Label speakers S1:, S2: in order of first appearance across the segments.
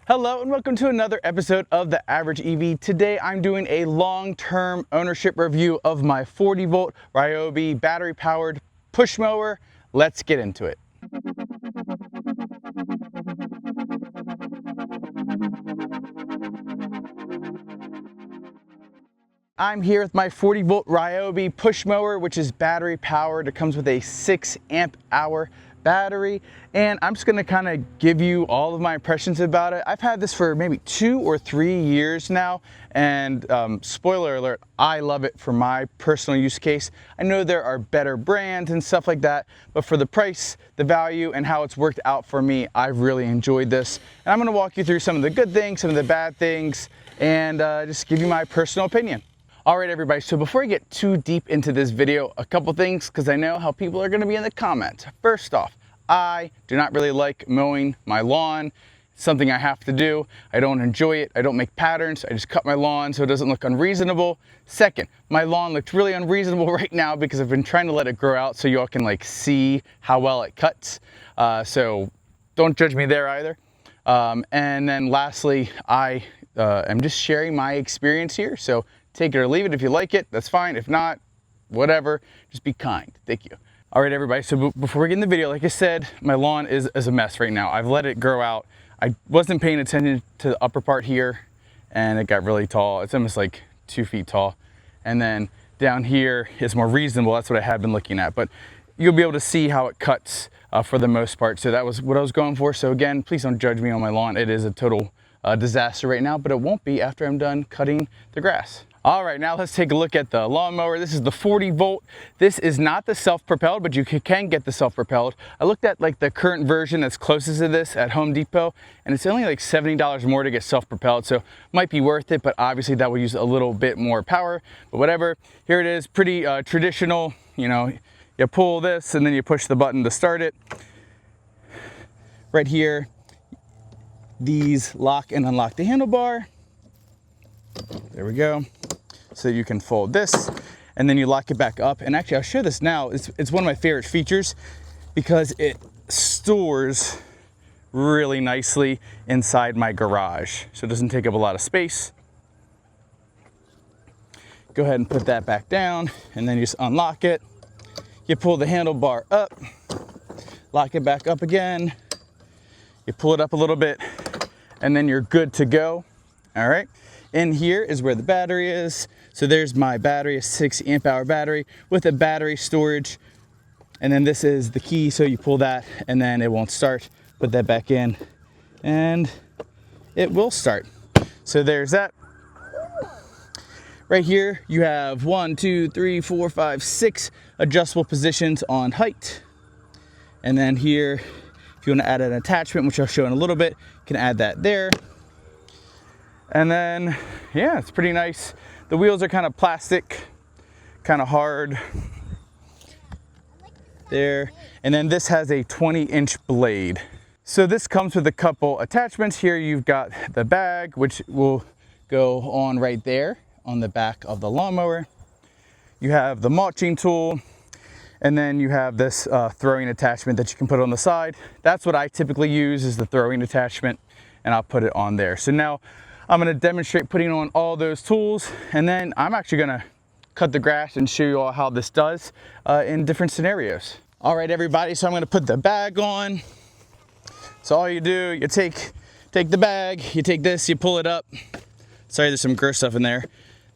S1: Hello and welcome to another episode of The Average EV. Today I'm doing a long-term ownership review of my 40-volt Ryobi battery-powered push mower. Let's get into it. I'm here with my 40-volt Ryobi push mower, which is battery powered. It comes with a 6 amp hour battery, and I'm just gonna kind of give you all of my impressions about it. I've had this for maybe 2 or 3 years now, and spoiler alert, I love it for my personal use case. I know there are better brands and stuff like that, but for the price, the value, and how it's worked out for me, I've really enjoyed this. And I'm gonna walk you through some of the good things, some of the bad things, and just give you my personal opinion. All right, everybody, so before I get too deep into this video, a couple things, because I know how people are gonna be in the comments. First off, I do not really like mowing my lawn. It's something I have to do. I don't enjoy it. I don't make patterns. I just cut my lawn so it doesn't look unreasonable. Second, my lawn looks really unreasonable right now because I've been trying to let it grow out so y'all can like see how well it cuts. So don't judge me there either. And then lastly, I am just sharing my experience here. So take it or leave it. If you like it, that's fine. If not, whatever, just be kind. Thank you. All right, everybody, so before we get in the video, like I said, my lawn is a mess right now. I've let it grow out. I wasn't paying attention to the upper part here, and it got really tall. It's almost like 2 feet tall. And then down here is more reasonable. That's what I have been looking at. But you'll be able to see how it cuts for the most part. So that was what I was going for. So again, please don't judge me on my lawn. It is a total disaster right now, but it won't be after I'm done cutting the grass. All right, now let's take a look at the lawnmower. This is the 40 volt. This is not the self-propelled, but you can get the self-propelled. I looked at like the current version that's closest to this at Home Depot, and it's only like $70 more to get self-propelled, so might be worth it, but obviously that will use a little bit more power, but whatever. Here it is, pretty traditional. You know, you pull this and then you push the button to start it. Right here, these lock and unlock the handlebar. There we go. So you can fold this and then you lock it back up. And actually I'll show this now. It's one of my favorite features because it stores really nicely inside my garage. So it doesn't take up a lot of space. Go ahead and put that back down and then you just unlock it. You pull the handlebar up, lock it back up again. You pull it up a little bit and then you're good to go. All right. In here is where the battery is. So there's my battery, a 6 amp hour battery with a battery storage. And then this is the key. So you pull that and then it won't start. Put that back in and it will start. So there's that. Right here, you have 1, 2, 3, 4, 5, 6 adjustable positions on height. And then here, if you want to add an attachment, which I'll show in a little bit, you can add that there. And then, yeah, it's pretty nice. The wheels are kind of plastic, kind of hard. There. And then this has a 20-inch blade. So this comes with a couple attachments. Here you've got the bag, which will go on right there on the back of the lawnmower. You have the mulching tool. And then you have this throwing attachment that you can put on the side. That's what I typically use, is the throwing attachment, and I'll put it on there. So now I'm gonna demonstrate putting on all those tools, and then I'm actually gonna cut the grass and show you all how this does in different scenarios. All right, everybody, so I'm gonna put the bag on. So all you do, you take the bag, you take this, you pull it up. Sorry, there's some gross stuff in there.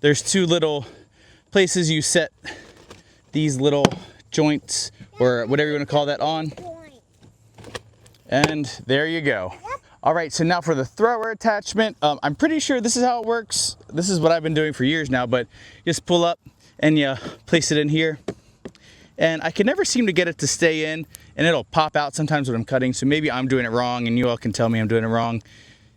S1: There's 2 little places you set these little joints, or whatever you wanna call that, on. And there you go. All right, so now for the thrower attachment, I'm pretty sure this is how it works. This is what I've been doing for years now, but you just pull up and you place it in here. And I can never seem to get it to stay in, and it'll pop out sometimes when I'm cutting, so maybe I'm doing it wrong, and you all can tell me I'm doing it wrong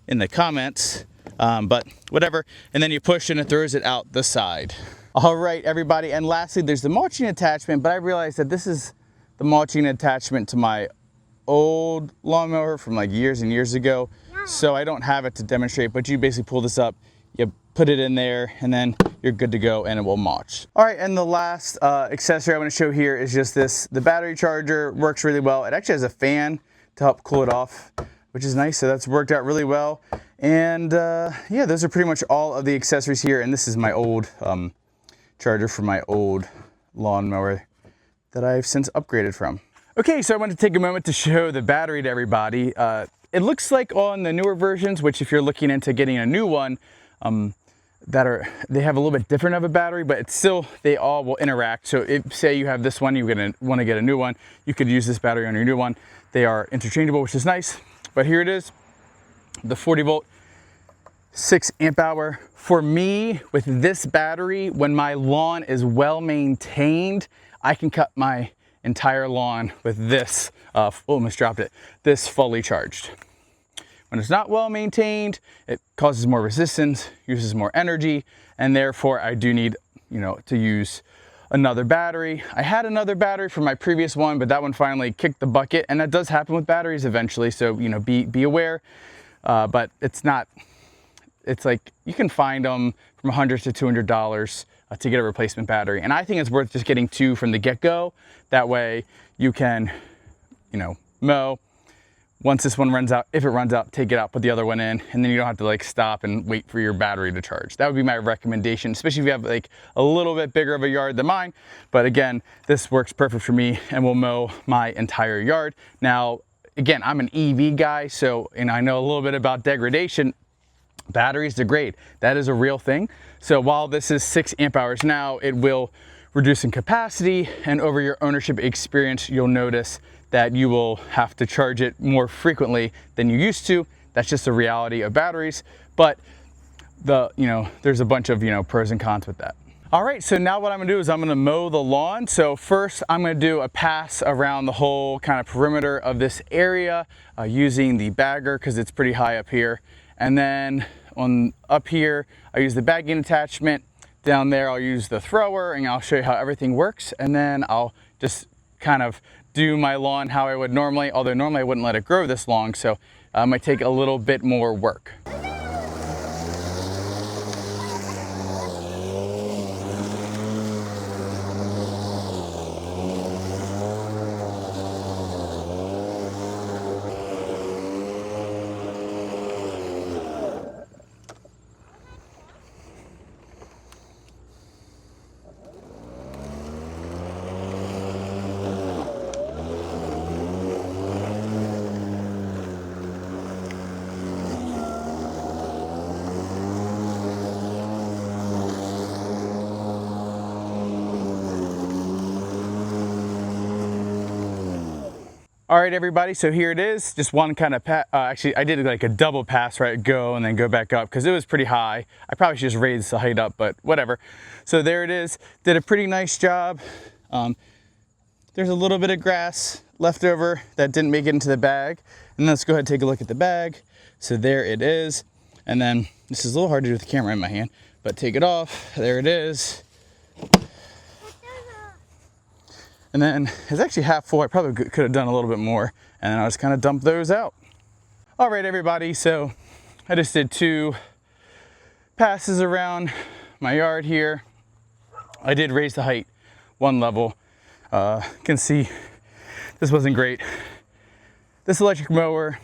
S1: in the comments, but whatever. And then you push and it throws it out the side. All right, everybody, and lastly, there's the mulching attachment, but I realized that this is the mulching attachment to my old lawnmower from like years and years ago, so I don't have it to demonstrate, but you basically pull this up, you put it in there, and then you're good to go and it will mulch. All right, and the last accessory I want to show here is just this. The battery charger works really well. It actually has a fan to help cool it off, which is nice, so that's worked out really well. And yeah, those are pretty much all of the accessories here. And this is my old charger for my old lawnmower that I've since upgraded from. Okay, so I want to take a moment to show the battery to everybody. It looks like on the newer versions, which if you're looking into getting a new one, they have a little bit different of a battery, but it's still, they all will interact. So if say you have this one, you're gonna want to get a new one, you could use this battery on your new one. They are interchangeable, which is nice. But here it is, the 40 volt, 6 amp hour. For me, with this battery, when my lawn is well maintained, I can cut my entire lawn with this, almost dropped it, this fully charged. When it's not well maintained, it causes more resistance, uses more energy, and therefore I do need, to use another battery. I had another battery for my previous one, but that one finally kicked the bucket, and that does happen with batteries eventually, so be aware. But it's like you can find them from $100 to $200 to get a replacement battery, and I think it's worth just getting 2 from the get-go. That way you can, mow. Once this one runs out, if it runs out, take it out, put the other one in, and then you don't have to like stop and wait for your battery to charge. That would be my recommendation, especially if you have like a little bit bigger of a yard than mine. But again, this works perfect for me and will mow my entire yard. Now, again, I'm an EV guy, so, I know a little bit about degradation. Batteries degrade. That is a real thing. So while this is 6 amp hours now, it will reduce in capacity, and over your ownership experience, you'll notice that you will have to charge it more frequently than you used to. That's just the reality of batteries, but there's a bunch of, pros and cons with that. All right, so now what I'm gonna do is I'm gonna mow the lawn. So first I'm gonna do a pass around the whole kind of perimeter of this area using the bagger, because it's pretty high up here. And then up here, I use the bagging attachment. Down there, I'll use the thrower, and I'll show you how everything works. And then I'll just kind of do my lawn how I would normally, although normally I wouldn't let it grow this long, so it might take a little bit more work. All right, everybody, so here it is. Just one kind of actually, I did like a double pass, right? Go and then go back up, because it was pretty high. I probably should just raise the height up, but whatever. So there it is. Did a pretty nice job. There's a little bit of grass left over that didn't make it into the bag. And let's go ahead and take a look at the bag. So there it is. And then this is a little hard to do with the camera in my hand, but take it off. There it is. And then it's actually half full. I probably could have done a little bit more. And then I'll just kind of dump those out. All right, everybody. So I just did 2 passes around my yard here. I did raise the height 1 level. You can see this wasn't great. This electric mower,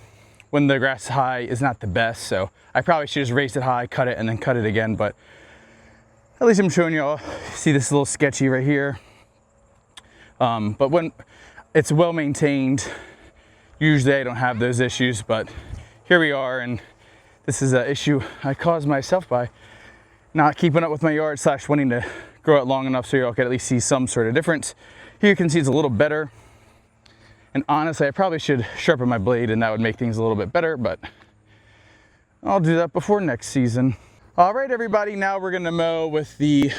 S1: when the grass is high, is not the best. So I probably should just raise it high, cut it, and then cut it again. But at least I'm showing you all. See, this is a little sketchy right here. But when it's well maintained, usually I don't have those issues, but here we are, and this is an issue I caused myself by not keeping up with my yard / wanting to grow it long enough so you all can at least see some sort of difference. Here you can see it's a little better, and honestly I probably should sharpen my blade, and that would make things a little bit better, but I'll do that before next season. All right, everybody, now we're gonna mow with the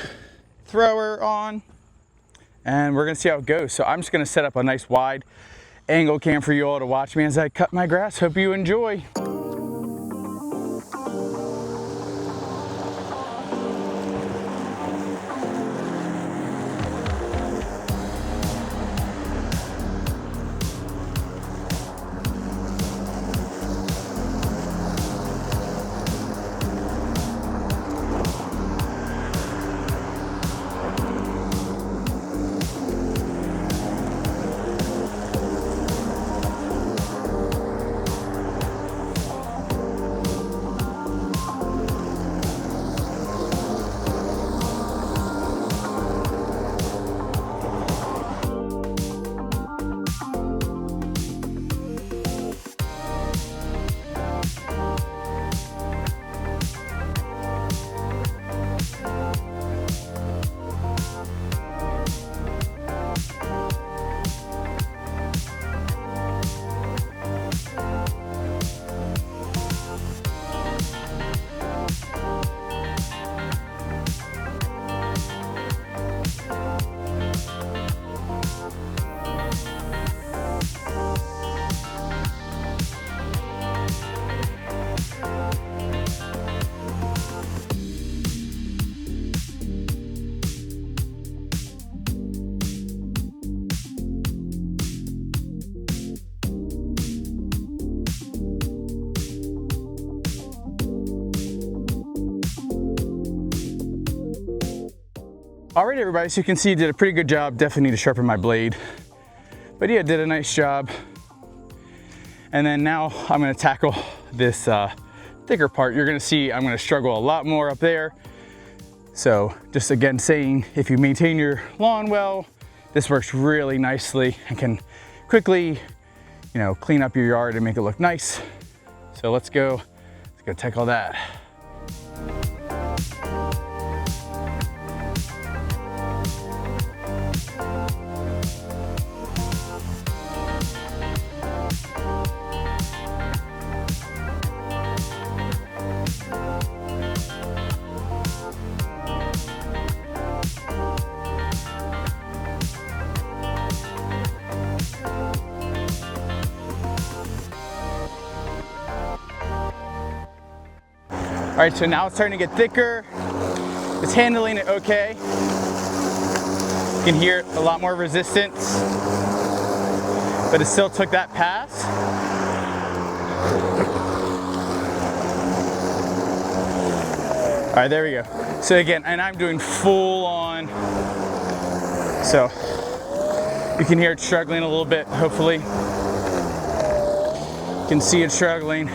S1: thrower on. And we're gonna see how it goes. So I'm just gonna set up a nice wide angle cam for you all to watch me as I cut my grass. Hope you enjoy. Alright everybody, so you can see you did a pretty good job. Definitely need to sharpen my blade. But yeah, did a nice job. And then now I'm gonna tackle this thicker part. You're gonna see I'm gonna struggle a lot more up there. So just again saying, if you maintain your lawn well, this works really nicely and can quickly, you know, clean up your yard and make it look nice. So let's go tackle that. All right, so now it's starting to get thicker. It's handling it okay. You can hear a lot more resistance, but it still took that pass. All right, there we go. So again, and I'm doing full on. So you can hear it struggling a little bit, hopefully. You can see it struggling.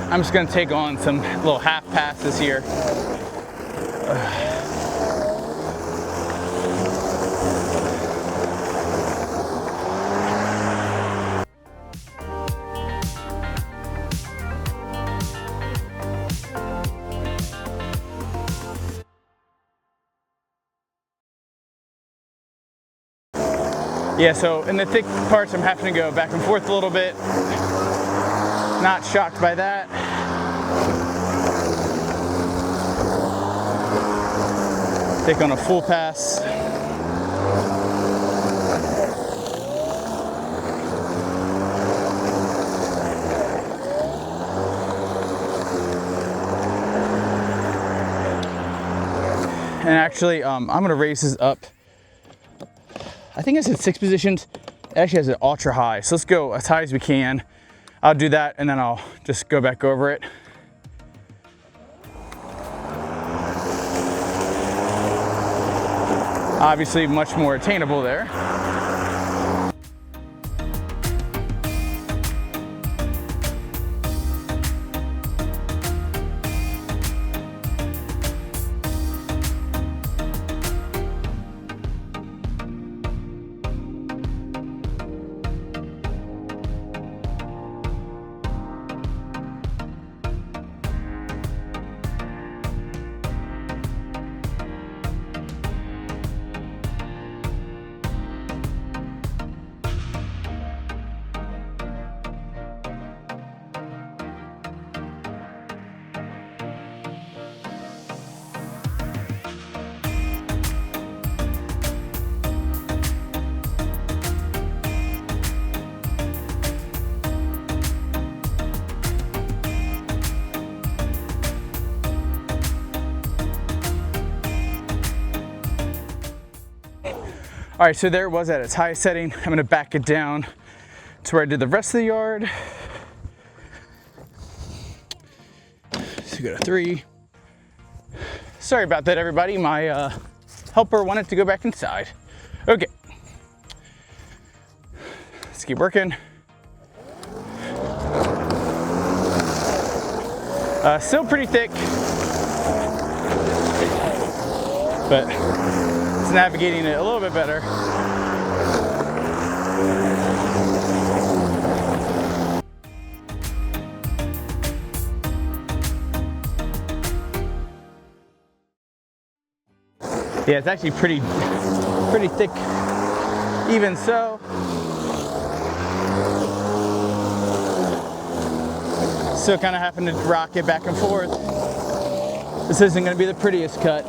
S1: I'm just gonna take on some little half passes here. Yeah, so in the thick parts, I'm having to go back and forth a little bit. Not shocked by that. Take on a full pass. And actually, I'm gonna raise this up. I think it's at 6 positions. It actually has it ultra high. So let's go as high as we can. I'll do that and then I'll just go back over it. Obviously much more attainable there. All right, so there it was at its highest setting. I'm gonna back it down to where I did the rest of the yard. So go to 3. Sorry about that, everybody. My helper wanted to go back inside. Okay, let's keep working. Still pretty thick, but it's navigating it a little bit better. Yeah, it's actually pretty thick, even so. Still kind of having to rock it back and forth. This isn't going to be the prettiest cut.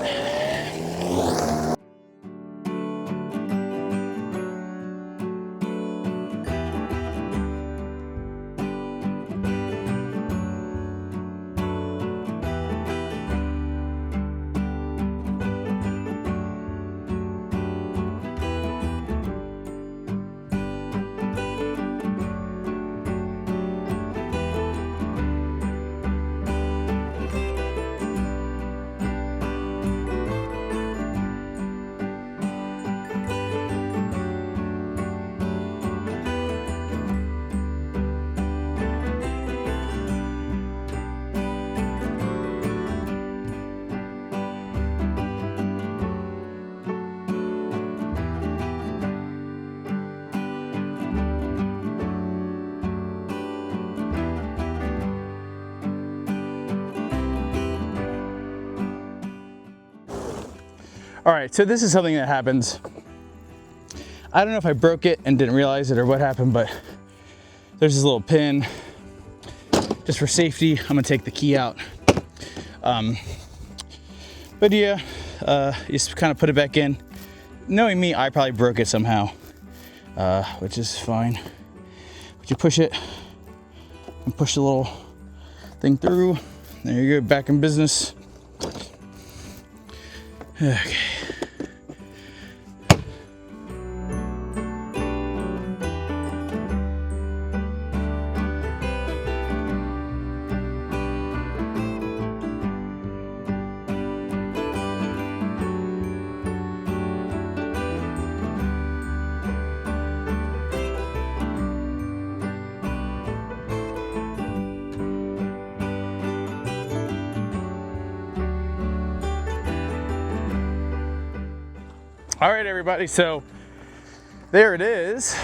S1: All right, so this is something that happens. I don't know if I broke it and didn't realize it or what happened, but there's this little pin. Just for safety, I'm gonna take the key out. But yeah, you just kind of put it back in. Knowing me, I probably broke it somehow, which is fine. But you push it and push the little thing through. There you go, back in business. Okay. All right, everybody, so there it is.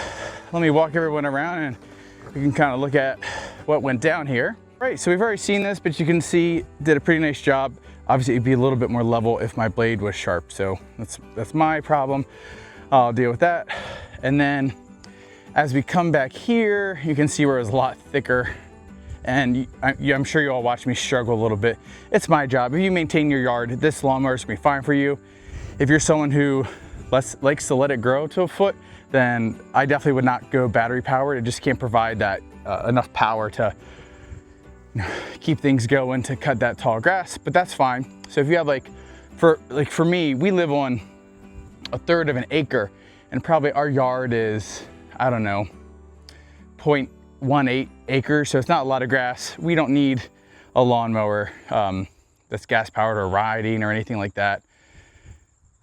S1: Let me walk everyone around and we can kind of look at what went down here. All right, so we've already seen this, but you can see did a pretty nice job. Obviously, it'd be a little bit more level if my blade was sharp, so that's my problem. I'll deal with that. And then as we come back here, you can see where it was a lot thicker. And I'm sure you all watch me struggle a little bit. It's my job. If you maintain your yard, this lawnmower is gonna be fine for you. If you're someone who likes to let it grow to a foot, then I definitely would not go battery powered. It just can't provide that enough power to keep things going to cut that tall grass, but that's fine. So if you have for me, we live on 1/3 of an acre and probably our yard is, I don't know, 0.18 acres. So it's not a lot of grass. We don't need a lawnmower that's gas powered or riding or anything like that.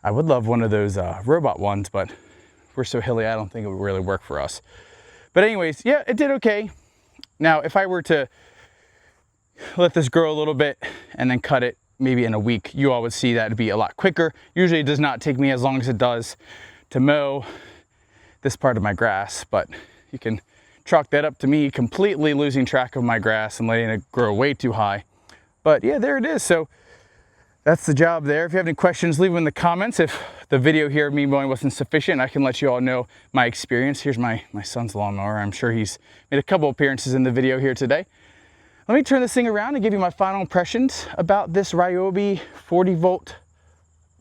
S1: I would love one of those robot ones, but we're so hilly, I don't think it would really work for us. But anyways, yeah, it did okay. Now, if I were to let this grow a little bit and then cut it maybe in a week, you all would see that it'd be a lot quicker. Usually it does not take me as long as it does to mow this part of my grass, but you can chalk that up to me completely losing track of my grass and letting it grow way too high. But yeah, there it is. So that's the job there. If you have any questions, leave them in the comments. If the video here of me mowing wasn't sufficient, I can let you all know my experience. Here's my son's lawnmower. I'm sure he's made a couple appearances in the video here today. Let me turn this thing around and give you my final impressions about this Ryobi 40-volt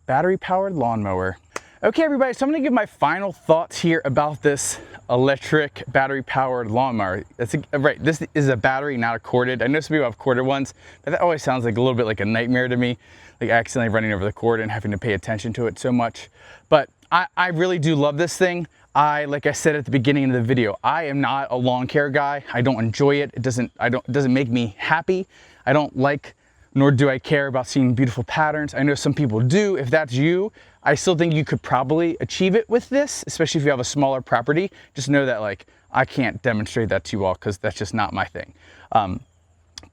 S1: battery-powered lawnmower. Okay, everybody, so I'm gonna give my final thoughts here about this electric battery-powered lawnmower. Right, this is a battery, not a corded. I know some people have corded ones, but that always sounds like a little bit like a nightmare to me, like accidentally running over the cord and having to pay attention to it so much. But I really do love this thing. Like I said at the beginning of the video, I am not a lawn care guy. I don't enjoy it. It doesn't make me happy. I don't like, nor do I care about seeing beautiful patterns. I know some people do. If that's you, I still think you could probably achieve it with this, especially if you have a smaller property. Just know that I can't demonstrate that to you all because that's just not my thing.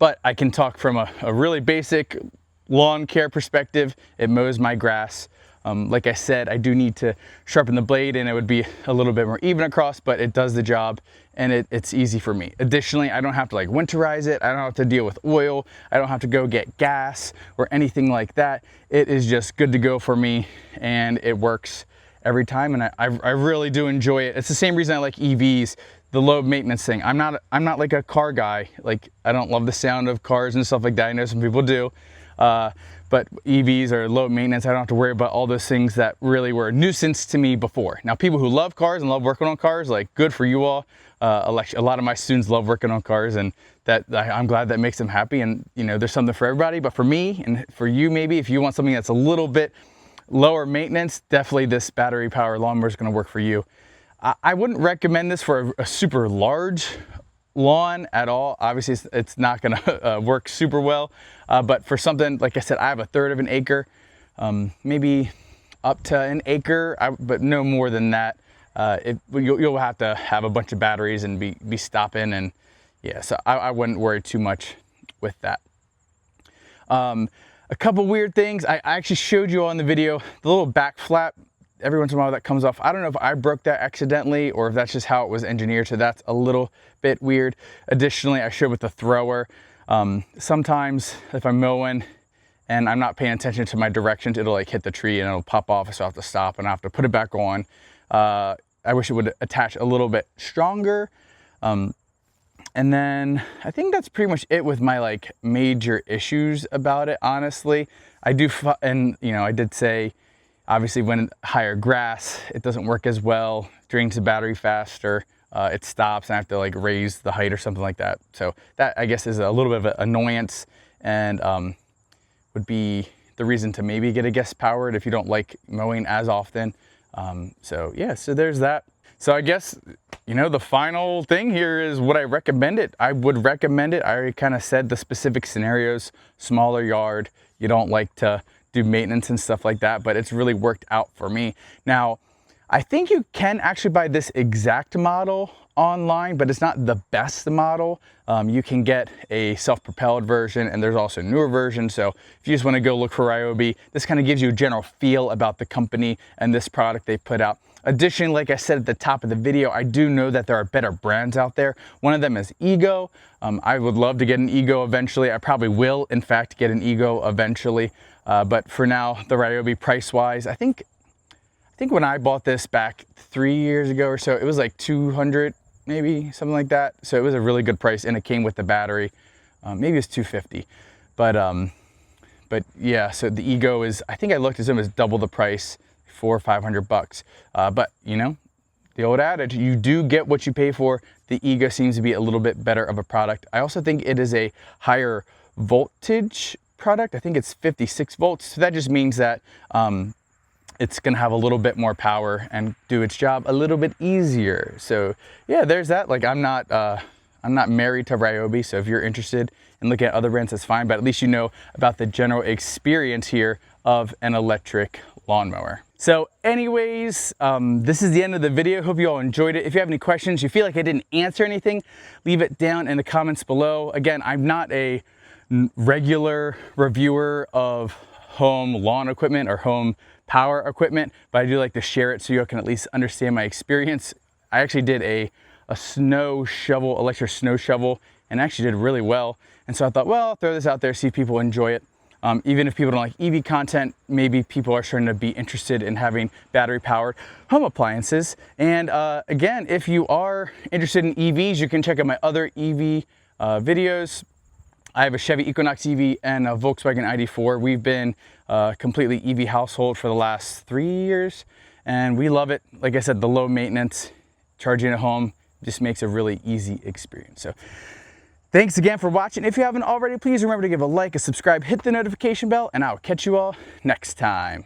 S1: But I can talk from a really basic lawn care perspective. It mows my grass. Like I said, I do need to sharpen the blade and it would be a little bit more even across, but it does the job and it's easy for me. Additionally, I don't have to winterize it. I don't have to deal with oil. I don't have to go get gas or anything like that. It is just good to go for me and it works every time. And I really do enjoy it. It's the same reason I like EVs, the low maintenance thing. I'm not like a car guy. I don't love the sound of cars and stuff like that. I know some people do. But EVs are low maintenance. I don't have to worry about all those things that really were a nuisance to me before. Now, people who love cars and love working on cars, good for you all. A lot of my students love working on cars and I'm glad that makes them happy. And there's something for everybody, but for me and for you, maybe if you want something that's a little bit lower maintenance, definitely this battery powered lawnmower is going to work for you. I wouldn't recommend this for a super large lawn at all. Obviously it's not gonna work super well, but for something, like I said, I have 1/3 of an acre, maybe up to an acre, but no more than that. You'll have to have a bunch of batteries and be stopping, and yeah, so I wouldn't worry too much with that. A couple weird things. I actually showed you all in the video, the little back flap, every once in a while that comes off. I don't know if I broke that accidentally or if that's just how it was engineered, so that's a little bit weird. Additionally, I showed with the thrower, sometimes if I'm mowing and I'm not paying attention to my directions, it'll like hit the tree and it'll pop off, so I have to stop and I have to put it back on. I wish it would attach a little bit stronger. And then I think that's pretty much it with my like major issues about it, honestly. I did say, obviously when higher grass, it doesn't work as well, drains the battery faster, it stops and I have to like raise the height or something like that. So that I guess is a little bit of an annoyance, and would be the reason to maybe get a guest powered if you don't like mowing as often. So yeah, so there's that. So I guess, the final thing here is, would I recommend it? I would recommend it. I already kind of said the specific scenarios, smaller yard, you don't like to do maintenance and stuff like that, but it's really worked out for me. Now, I think you can actually buy this exact model online, but it's not the best model. You can get a self-propelled version, and there's also newer versions. So if you just want to go look for Ryobi, this kind of gives you a general feel about the company and this product they put out. Additionally, like I said at the top of the video, I do know that there are better brands out there. One of them is Ego. I would love to get an Ego eventually. I probably will, in fact, get an Ego eventually. But for now, the Ryobi price-wise, I think when I bought this back 3 years ago or so, it was like 200, maybe something like that. So it was a really good price, and it came with the battery. Maybe it's 250, but yeah. So the Ego is, I think I looked at them as double the price, $400 or $500. But the old adage, you do get what you pay for. The Ego seems to be a little bit better of a product. I also think it is a higher voltage product. I think it's 56 volts. So that just means that it's gonna have a little bit more power and do its job a little bit easier. So yeah, there's that. Like I'm not married to Ryobi, so if you're interested in looking at other brands, that's fine, but at least you know about the general experience here of an electric lawnmower. So anyways, this is the end of the video. Hope you all enjoyed it. If you have any questions, you feel like I didn't answer anything, leave it down in the comments below. Again, I'm not a regular reviewer of home lawn equipment or home power equipment, but I do like to share it so you can at least understand my experience. I actually did a snow shovel, electric snow shovel, and actually did really well. And so I thought, well, I'll throw this out there, see if people enjoy it. Even if people don't like EV content, maybe people are starting to be interested in having battery powered home appliances. And again, if you are interested in EVs, you can check out my other EV videos. I have a Chevy Equinox EV and a Volkswagen ID4. We've been a completely EV household for the last 3 years, and we love it. Like I said, the low maintenance, charging at home just makes a really easy experience. So thanks again for watching. If you haven't already, please remember to give a like, a subscribe, hit the notification bell, and I'll catch you all next time.